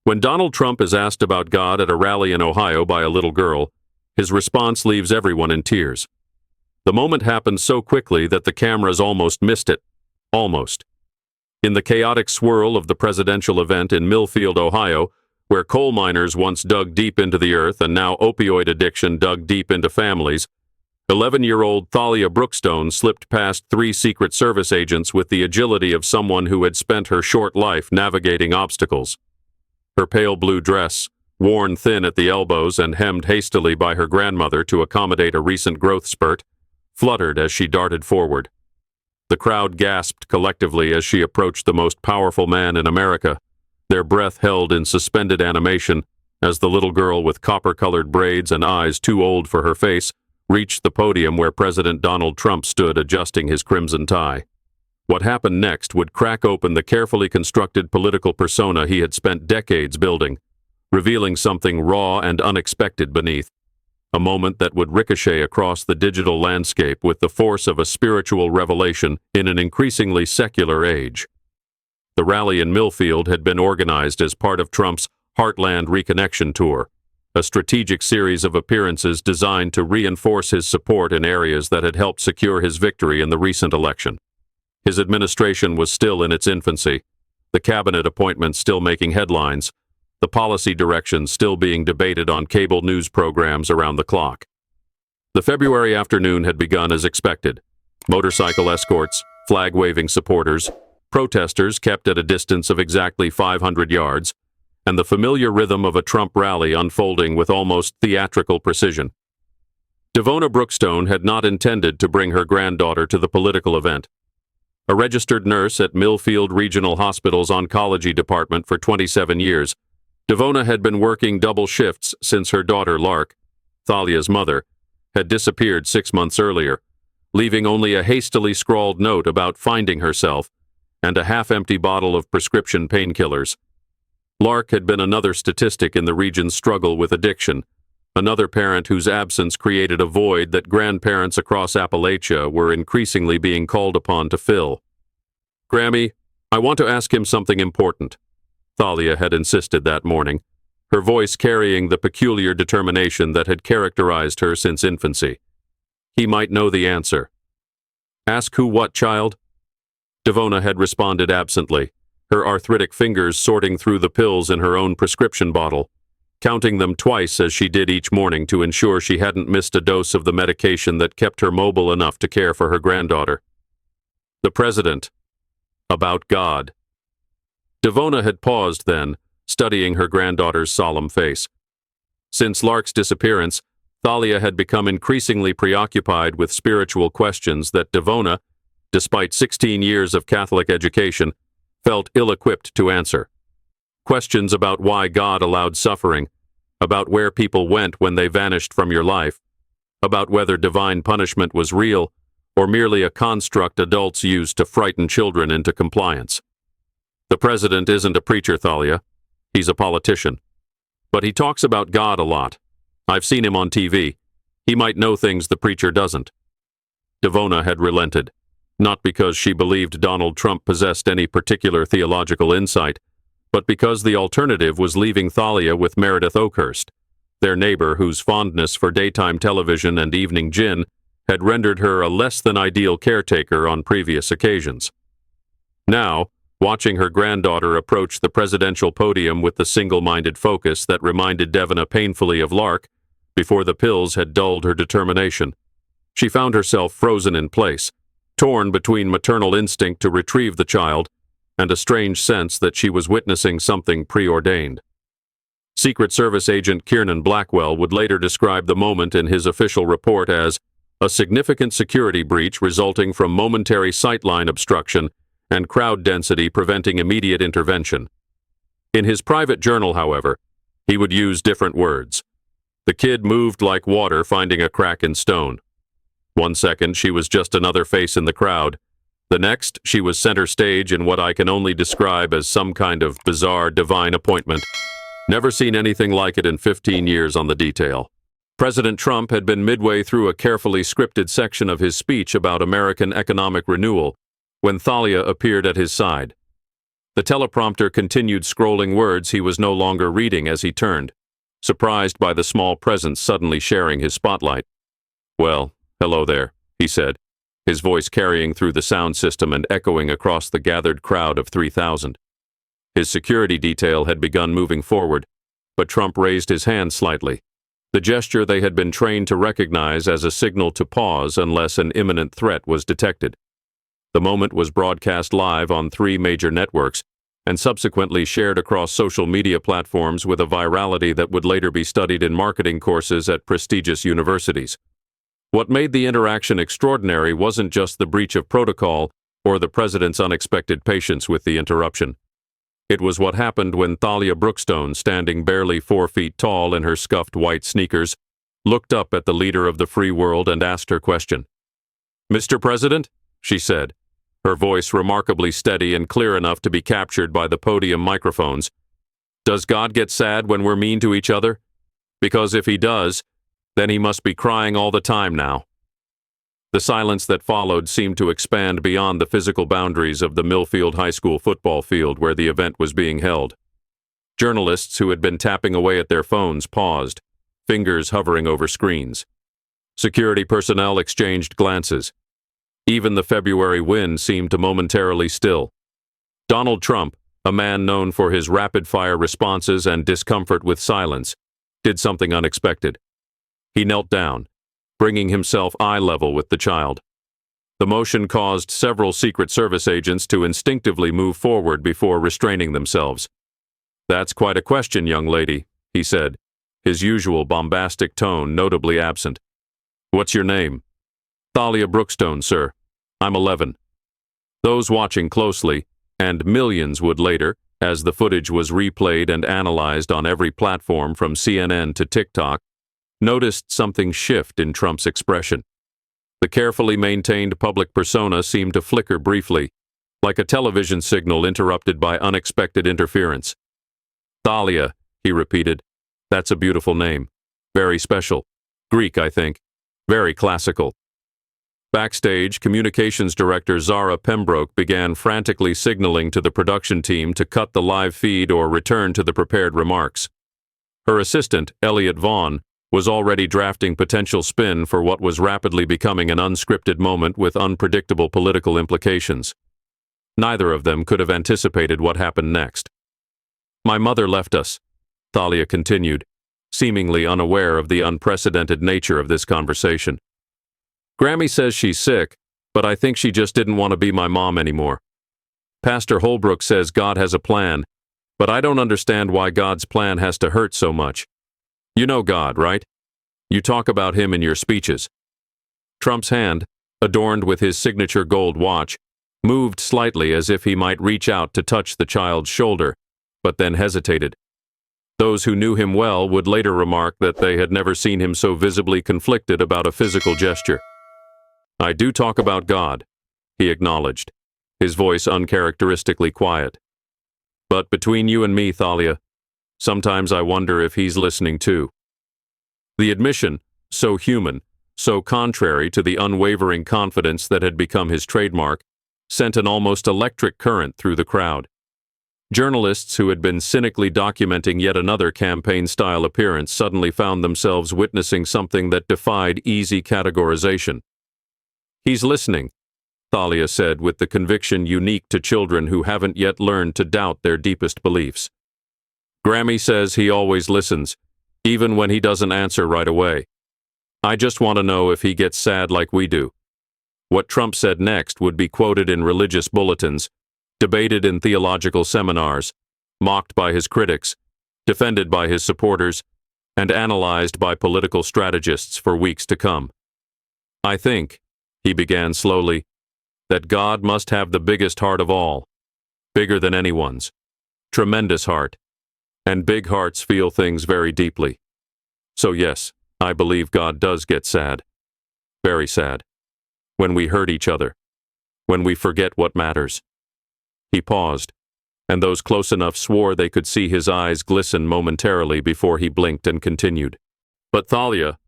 When Donald Trump is asked about God at a rally in Ohio by a little girl, his response leaves everyone in tears. The moment happened so quickly that the cameras almost missed it. Almost. In the chaotic swirl of the presidential event in Millfield, Ohio, where coal miners once dug deep into the earth and now opioid addiction dug deep into families, 11-year-old Thalia Brookstone slipped past 3 Secret Service agents with the agility of someone who had spent her short life navigating obstacles. Her pale blue dress, worn thin at the elbows and hemmed hastily by her grandmother to accommodate a recent growth spurt, fluttered as she darted forward. The crowd gasped collectively as she approached the most powerful man in America, their breath held in suspended animation as the little girl with copper-colored braids and eyes too old for her face reached the podium where President Donald Trump stood adjusting his crimson tie. What happened next would crack open the carefully constructed political persona he had spent decades building, revealing something raw and unexpected beneath. A moment that would ricochet across the digital landscape with the force of a spiritual revelation in an increasingly secular age. The rally in Millfield had been organized as part of Trump's Heartland Reconnection Tour, a strategic series of appearances designed to reinforce his support in areas that had helped secure his victory in the recent election. His administration was still in its infancy, the cabinet appointments still making headlines, the policy directions still being debated on cable news programs around the clock. The February afternoon had begun as expected. Motorcycle escorts, flag-waving supporters, protesters kept at a distance of exactly 500 yards, and the familiar rhythm of a Trump rally unfolding with almost theatrical precision. Devona Brookstone had not intended to bring her granddaughter to the political event. A registered nurse at Millfield Regional Hospital's oncology department for 27 years, Devona had been working double shifts since her daughter Lark, Thalia's mother, had disappeared 6 months earlier, leaving only a hastily scrawled note about finding herself and a half-empty bottle of prescription painkillers. Lark had been another statistic in the region's struggle with addiction, another parent whose absence created a void that grandparents across Appalachia were increasingly being called upon to fill. "Grammy, I want to ask him something important," Thalia had insisted that morning, her voice carrying the peculiar determination that had characterized her since infancy. He might know the answer. "Ask who what, child?" Devona had responded absently, her arthritic fingers sorting through the pills in her own prescription bottle, counting them twice as she did each morning to ensure she hadn't missed a dose of the medication that kept her mobile enough to care for her granddaughter. The president. About God. Devona had paused then, studying her granddaughter's solemn face. Since Lark's disappearance, Thalia had become increasingly preoccupied with spiritual questions that Devona, despite 16 years of Catholic education, felt ill-equipped to answer. Questions about why God allowed suffering, about where people went when they vanished from your life, about whether divine punishment was real or merely a construct adults use to frighten children into compliance. The president isn't a preacher, Thalia. He's a politician. But he talks about God a lot. I've seen him on TV. He might know things the preacher doesn't. Devona had relented, not because she believed Donald Trump possessed any particular theological insight, but because the alternative was leaving Thalia with Meredith Oakhurst, their neighbor whose fondness for daytime television and evening gin had rendered her a less-than-ideal caretaker on previous occasions. Now, watching her granddaughter approach the presidential podium with the single-minded focus that reminded Devona painfully of Lark, before the pills had dulled her determination, she found herself frozen in place, torn between maternal instinct to retrieve the child and a strange sense that she was witnessing something preordained. Secret Service agent Kiernan Blackwell would later describe the moment in his official report as a significant security breach resulting from momentary sightline obstruction and crowd density preventing immediate intervention. In his private journal, however, he would use different words. The kid moved like water finding a crack in stone. One second, she was just another face in the crowd. The next, she was center stage in what I can only describe as some kind of bizarre divine appointment. Never seen anything like it in 15 years on the detail. President Trump had been midway through a carefully scripted section of his speech about American economic renewal when Thalia appeared at his side. The teleprompter continued scrolling words he was no longer reading as he turned, surprised by the small presence suddenly sharing his spotlight. "Well, hello there," he said, his voice carrying through the sound system and echoing across the gathered crowd of 3,000. His security detail had begun moving forward, but Trump raised his hand slightly, the gesture they had been trained to recognize as a signal to pause unless an imminent threat was detected. The moment was broadcast live on 3 major networks and subsequently shared across social media platforms with a virality that would later be studied in marketing courses at prestigious universities. What made the interaction extraordinary wasn't just the breach of protocol or the president's unexpected patience with the interruption. It was what happened when Thalia Brookstone, standing barely 4 feet tall in her scuffed white sneakers, looked up at the leader of the free world and asked her question. "Mr. President?" she said, her voice remarkably steady and clear enough to be captured by the podium microphones. "Does God get sad when we're mean to each other? Because if he does, then he must be crying all the time now." The silence that followed seemed to expand beyond the physical boundaries of the Millfield High School football field where the event was being held. Journalists who had been tapping away at their phones paused, fingers hovering over screens. Security personnel exchanged glances. Even the February wind seemed to momentarily still. Donald Trump, a man known for his rapid-fire responses and discomfort with silence, did something unexpected. He knelt down, bringing himself eye level with the child. The motion caused several Secret Service agents to instinctively move forward before restraining themselves. "That's quite a question, young lady," he said, his usual bombastic tone notably absent. "What's your name?" "Thalia Brookstone, sir. I'm 11. Those watching closely, and millions would later, as the footage was replayed and analyzed on every platform from CNN to TikTok, noticed something shift in Trump's expression. The carefully maintained public persona seemed to flicker briefly, like a television signal interrupted by unexpected interference. "Thalia," he repeated. "That's a beautiful name. Very special. Greek, I think. Very classical." Backstage, communications director Zara Pembroke began frantically signaling to the production team to cut the live feed or return to the prepared remarks. Her assistant, Elliot Vaughn, was already drafting potential spin for what was rapidly becoming an unscripted moment with unpredictable political implications. Neither of them could have anticipated what happened next. "My mother left us," Thalia continued, seemingly unaware of the unprecedented nature of this conversation. "Grammy says she's sick, but I think she just didn't want to be my mom anymore. Pastor Holbrook says God has a plan, but I don't understand why God's plan has to hurt so much. You know God, right? You talk about him in your speeches." Trump's hand, adorned with his signature gold watch, moved slightly as if he might reach out to touch the child's shoulder, but then hesitated. Those who knew him well would later remark that they had never seen him so visibly conflicted about a physical gesture. "I do talk about God," he acknowledged, his voice uncharacteristically quiet. "But between you and me, Thalia, sometimes I wonder if he's listening too." The admission, so human, so contrary to the unwavering confidence that had become his trademark, sent an almost electric current through the crowd. Journalists who had been cynically documenting yet another campaign-style appearance suddenly found themselves witnessing something that defied easy categorization. "He's listening," Thalia said with the conviction unique to children who haven't yet learned to doubt their deepest beliefs. "Grammy says he always listens, even when he doesn't answer right away. I just want to know if he gets sad like we do." What Trump said next would be quoted in religious bulletins, debated in theological seminars, mocked by his critics, defended by his supporters, and analyzed by political strategists for weeks to come. "I think," he began slowly, "that God must have the biggest heart of all, bigger than anyone's, tremendous heart, and big hearts feel things very deeply. So yes, I believe God does get sad, very sad, when we hurt each other, when we forget what matters." He paused, and those close enough swore they could see his eyes glisten momentarily before he blinked and continued. "But Thalia,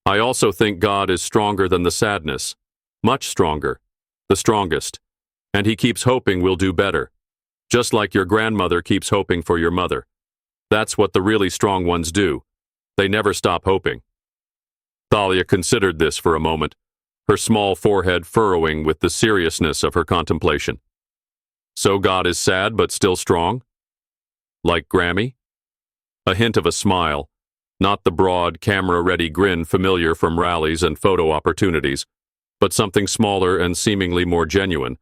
I also think God is stronger than the sadness, much stronger, the strongest, and he keeps hoping we'll do better. Just like your grandmother keeps hoping for your mother. That's what the really strong ones do. They never stop hoping. Thalia considered this for a moment, her small forehead furrowing with the seriousness of her contemplation. So God is sad but still strong? Like Grammy? A hint of a smile, not the broad, camera-ready grin familiar from rallies and photo opportunities, but something smaller and seemingly more genuine,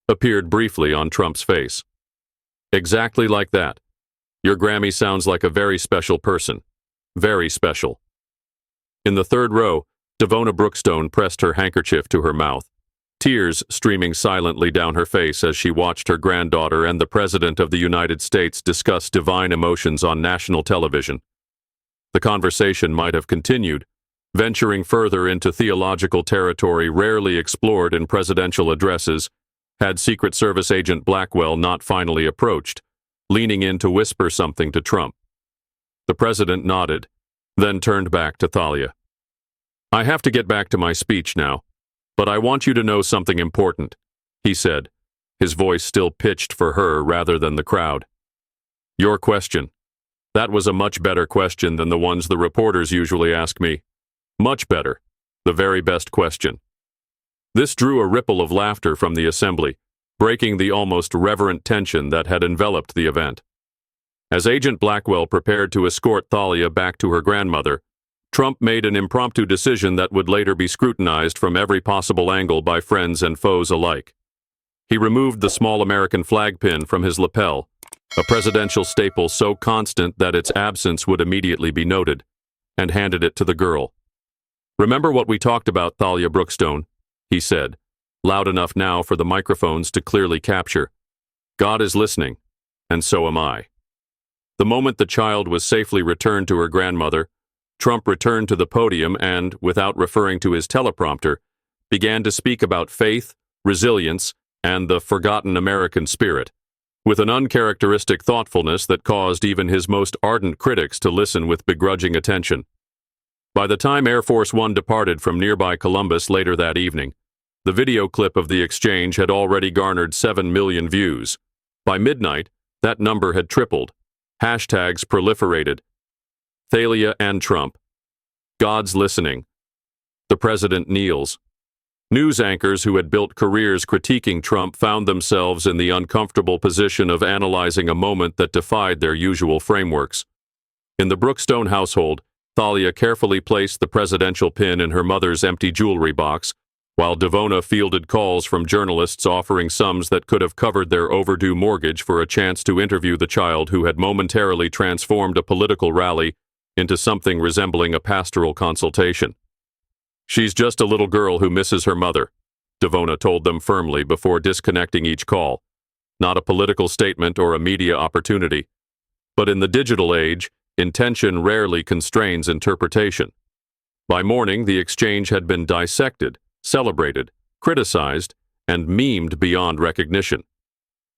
appeared briefly on Trump's face. Exactly like that. Your Grammy sounds like a very special person. Very special. In the third row, Devona Brookstone pressed her handkerchief to her mouth, tears streaming silently down her face as she watched her granddaughter and the President of the United States discuss divine emotions on national television. The conversation might have continued, venturing further into theological territory rarely explored in presidential addresses, had Secret Service agent Blackwell not finally approached, leaning in to whisper something to Trump. The president nodded, then turned back to Thalia. I have to get back to my speech now, but I want you to know something important, he said, his voice still pitched for her rather than the crowd. Your question. That was a much better question than the ones the reporters usually ask me. Much better. The very best question. This drew a ripple of laughter from the assembly, breaking the almost reverent tension that had enveloped the event. As Agent Blackwell prepared to escort Thalia back to her grandmother, Trump made an impromptu decision that would later be scrutinized from every possible angle by friends and foes alike. He removed the small American flag pin from his lapel, a presidential staple so constant that its absence would immediately be noted, and handed it to the girl. Remember what we talked about, Thalia Brookstone, he said, loud enough now for the microphones to clearly capture. God is listening, and so am I. The moment the child was safely returned to her grandmother, Trump returned to the podium and, without referring to his teleprompter, began to speak about faith, resilience, and the forgotten American spirit, with an uncharacteristic thoughtfulness that caused even his most ardent critics to listen with begrudging attention. By the time Air Force One departed from nearby Columbus later that evening, the video clip of the exchange had already garnered 7 million views. By midnight, that number had tripled. Hashtags proliferated. Thalia and Trump. God's listening. The president kneels. News anchors who had built careers critiquing Trump found themselves in the uncomfortable position of analyzing a moment that defied their usual frameworks. In the Brookstone household, Thalia carefully placed the presidential pin in her mother's empty jewelry box, while Devona fielded calls from journalists offering sums that could have covered their overdue mortgage for a chance to interview the child who had momentarily transformed a political rally into something resembling a pastoral consultation. She's just a little girl who misses her mother, Devona told them firmly before disconnecting each call. Not a political statement or a media opportunity. But in the digital age, intention rarely constrains interpretation. By morning, the exchange had been dissected, celebrated, criticized, and memed beyond recognition.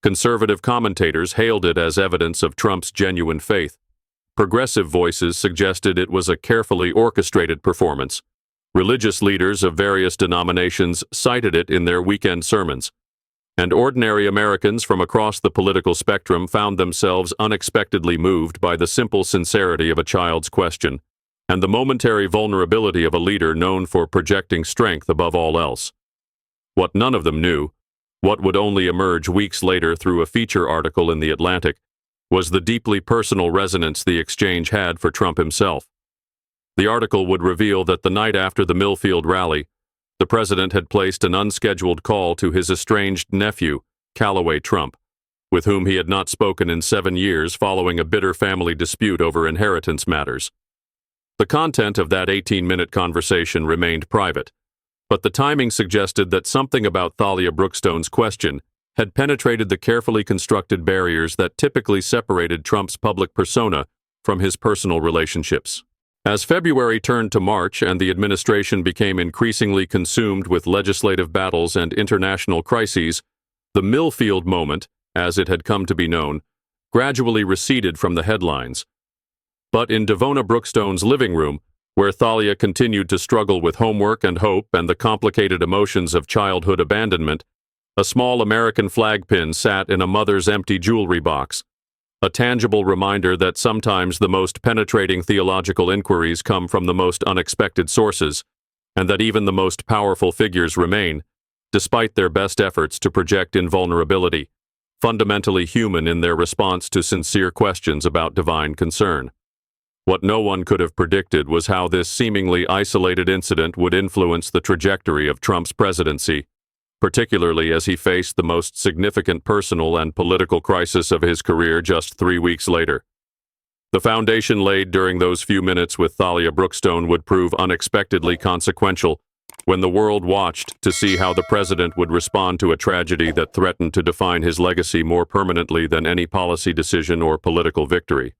Conservative commentators hailed it as evidence of Trump's genuine faith. Progressive voices suggested it was a carefully orchestrated performance. Religious leaders of various denominations cited it in their weekend sermons. And ordinary Americans from across the political spectrum found themselves unexpectedly moved by the simple sincerity of a child's question and the momentary vulnerability of a leader known for projecting strength above all else. What none of them knew, what would only emerge weeks later through a feature article in The Atlantic, was the deeply personal resonance the exchange had for Trump himself. The article would reveal that the night after the Millfield rally, the president had placed an unscheduled call to his estranged nephew, Callaway Trump, with whom he had not spoken in 7 years following a bitter family dispute over inheritance matters. The content of that 18-minute conversation remained private, but the timing suggested that something about Thalia Brookstone's question had penetrated the carefully constructed barriers that typically separated Trump's public persona from his personal relationships. As February turned to March and the administration became increasingly consumed with legislative battles and international crises, the Millfield moment, as it had come to be known, gradually receded from the headlines. But in Devona Brookstone's living room, where Thalia continued to struggle with homework and hope and the complicated emotions of childhood abandonment, A small American flag pin sat in a mother's empty jewelry box, a tangible reminder that sometimes the most penetrating theological inquiries come from the most unexpected sources, and that even the most powerful figures remain, despite their best efforts to project invulnerability, fundamentally human in their response to sincere questions about divine concern. What no one could have predicted was how this seemingly isolated incident would influence the trajectory of Trump's presidency, particularly as he faced the most significant personal and political crisis of his career just 3 weeks later. The foundation laid during those few minutes with Thalia Brookstone would prove unexpectedly consequential when the world watched to see how the president would respond to a tragedy that threatened to define his legacy more permanently than any policy decision or political victory.